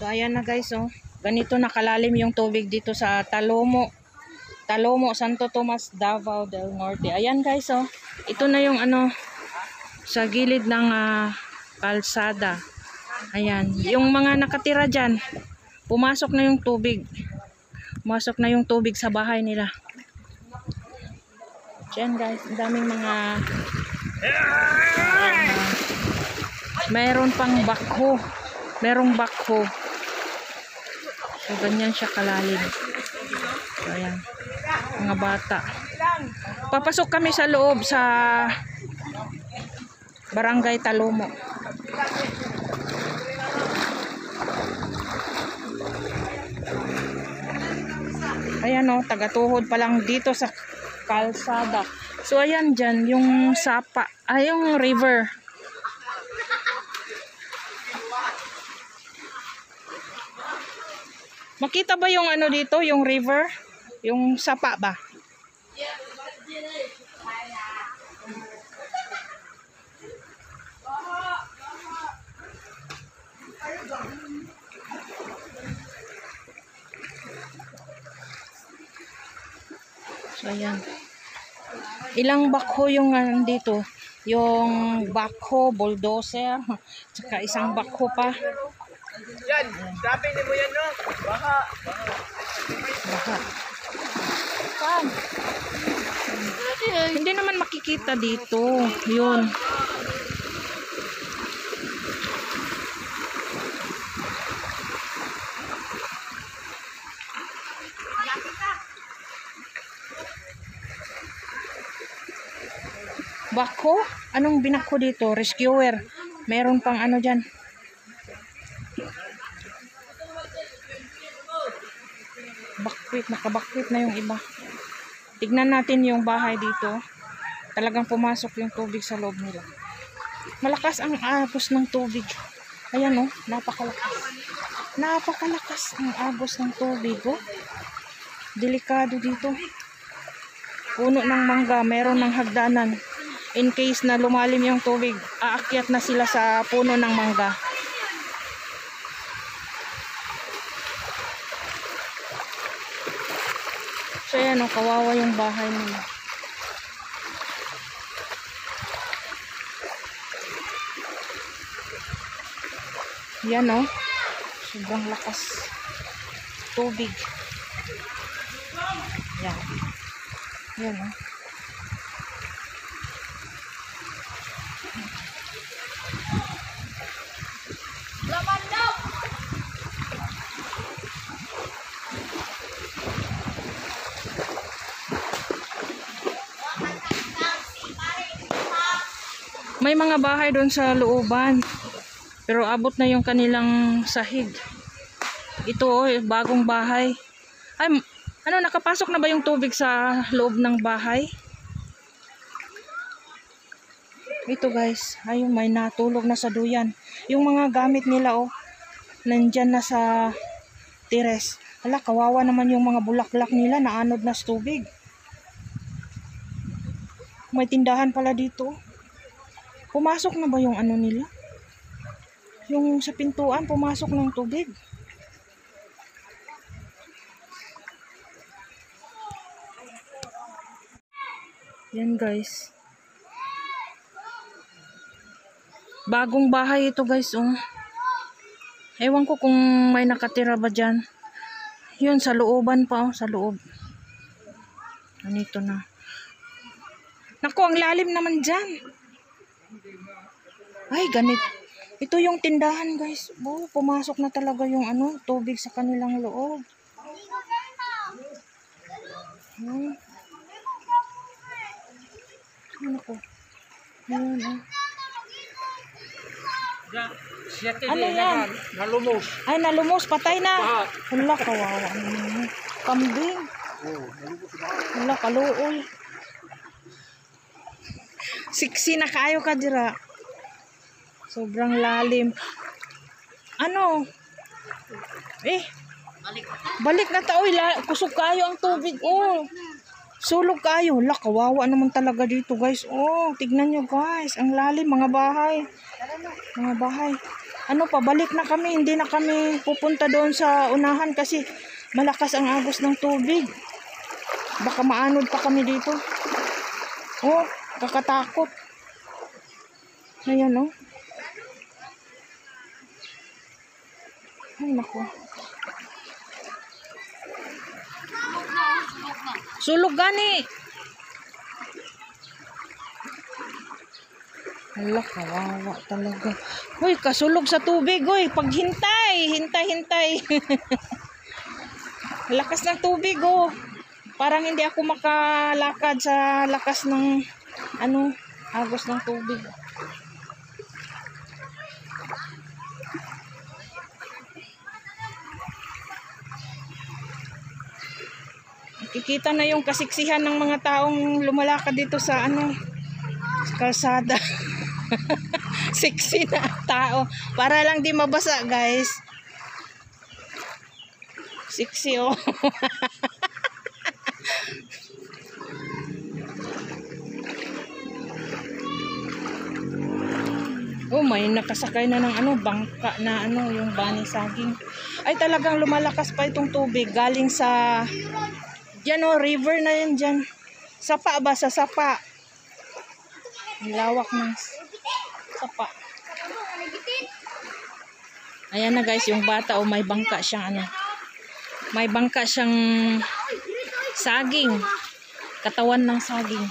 So ayan na guys, oh. Ganito nakalalim yung tubig dito sa Talomo, Santo Tomas, Davao del Norte. Ayan guys, oh. Ito na yung ano sa gilid ng kalsada. Ayan, yung mga nakatira diyan, pumasok na yung tubig. Pumasok na yung tubig sa bahay nila. Diyan guys, ang daming mga mayroon pang bakho. Merong bakho. So, ganyan siya kalalim. So, ayan. Mga bata. Papasok kami sa loob sa Barangay Talomo. Ayan o, tagatuhod pa lang dito sa kalsada. So, ayan dyan, yung sapa, yung river. Makita ba yung ano dito, yung river? Yung sapa ba? So, ayan. Ilang bakho yung nandito? Yung bakho, bulldozer, tsaka isang bakho pa. Yan, sabi ni mo yan, no? Baha. Baha. Saan? Hindi naman makikita dito. Yun. Bako? Anong binako dito? Rescuer. Meron pang ano dyan. Bakwit. Nakabakwit na yung iba. Tignan natin yung bahay dito. Talagang pumasok yung tubig sa loob nila. Malakas ang agos ng tubig. Ayan o. Napakalakas. Napakalakas ang agos ng tubig o. Delikado dito. Puno ng mangga. Meron ng hagdanan. In case na lumalim yung tubig, aakyat na sila sa puno ng mangga. So yan o, kawawa yung bahay nila. Yan o, sobrang lakas tubig. Yan. Yan o. May mga bahay doon sa looban. Pero abot na yung kanilang sahig. Ito oh, bagong bahay. Ay, ano, nakapasok na ba yung tubig sa loob ng bahay? Ito guys, ay may natulog na sa duyan. Yung mga gamit nila oh, nandyan na sa tires. Hala, kawawa naman yung mga bulaklak nila, naanod na sa tubig. May tindahan pala dito. Pumasok na ba yung ano nila? Yung sa pintuan, pumasok ng tubig. Yan guys. Bagong bahay ito guys, oh. Ewan ko kung may nakatira ba dyan. Yun, sa looban pa, oh, sa loob. Ganito na. Naku, ang lalim naman dyan. Ay, ganit. Ito yung tindahan guys. Oh, pumasok na talaga yung ano, tubig sa kanilang loob. Ano ko? Ayan, oh. Ano yan? Nalumos. Ay, nalumos. Patay na. Wala, kawawa. Kambing. Wala, kaluoy. Siksi na kayo ka dira. Sobrang lalim. Ano? Balik na ta. Uy, kusog kayo ang tubig. Oh. Sulog kayo. Wala, kawawa naman talaga dito guys. Oh, tignan nyo guys. Ang lalim, mga bahay. Mga bahay. ano, pabalik na kami. Hindi na kami pupunta doon sa unahan kasi malakas ang agos ng tubig. Baka maanod pa kami dito. Oh, kakatakot. Ayan, oh. Ay, naku. Sulog gani. Hala, kawawa talaga. Uy, kasulog sa tubig, uy. Paghintay. Hintay. Lakas ng tubig, oh. Parang hindi ako makalakad sa lakas ng, ano, agos ng tubig. Kikita na yung kasiksihan ng mga taong lumalakad dito sa ano, kalsada. Sexy na tao. Para lang di mabasa, guys. Sexy, oh. Oh, may nakasakay na ng ano, bangka na ano, yung bani saging. Ay, talagang lumalakas pa itong tubig galing sa diyan, oh, river na yan dyan. Sapa ba? Sa sapa. Ang lawak ng sapa. Ayan na, guys, yung bata, oh, may bangka siyang ano. May bangka siyang saging. Katawan ng saging.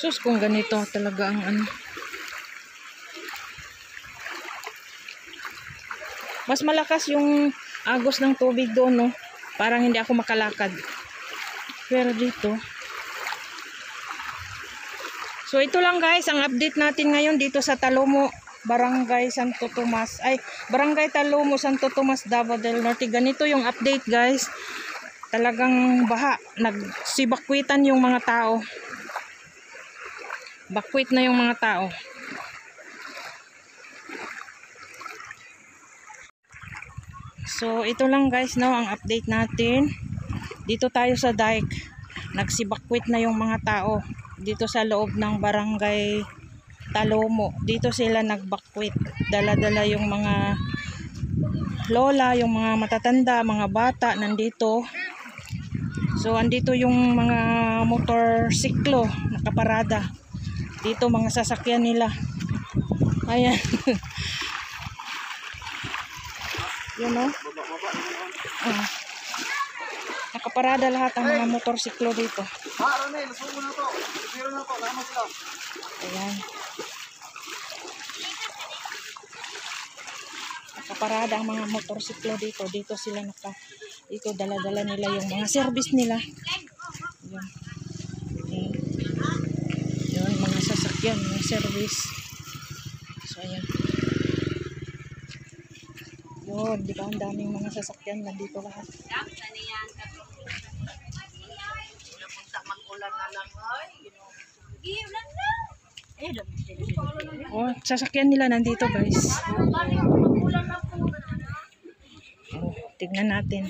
Sus, kung ganito talaga ang ano. Mas malakas yung agos ng tubig doon, no? Parang hindi ako makalakad. Pero dito. So, ito lang, guys, ang update natin ngayon dito sa Talomo, Barangay Santo Tomas. Ay, Barangay Talomo, Santo Tomas, Davao del Norte. Ganito yung update, guys. Talagang baha. Nagsibakwitan yung mga tao. Bakwit na yung mga tao. So, ito lang, guys, no, ang update natin. Dito tayo sa dike. Nagsibakwit na yung mga tao. Dito sa loob ng Barangay Talomo. Dito sila nagbakwit. Dala-dala yung mga lola, yung mga matatanda, mga bata nandito. So, andito yung mga motorsiklo nakaparada. Dito mga sasakyan nila. Ayan. Yun, no? Nakaparada lahat ang mga motorsiklo dito. Ayan. Nakaparada ang mga motorsiklo dito. Dito sila dito dala-dala nila yung mga service nila. Ayan. Ayan. Yun, mga sasakyan, mga service. So, ayan. Yun, di ba ang daming mga sasakyan nandito lahat. Oh, sasakyan nila nandito, guys. Oh, tignan natin.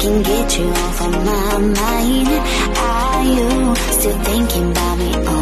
Can get you off of my mind. Are you still thinking about me?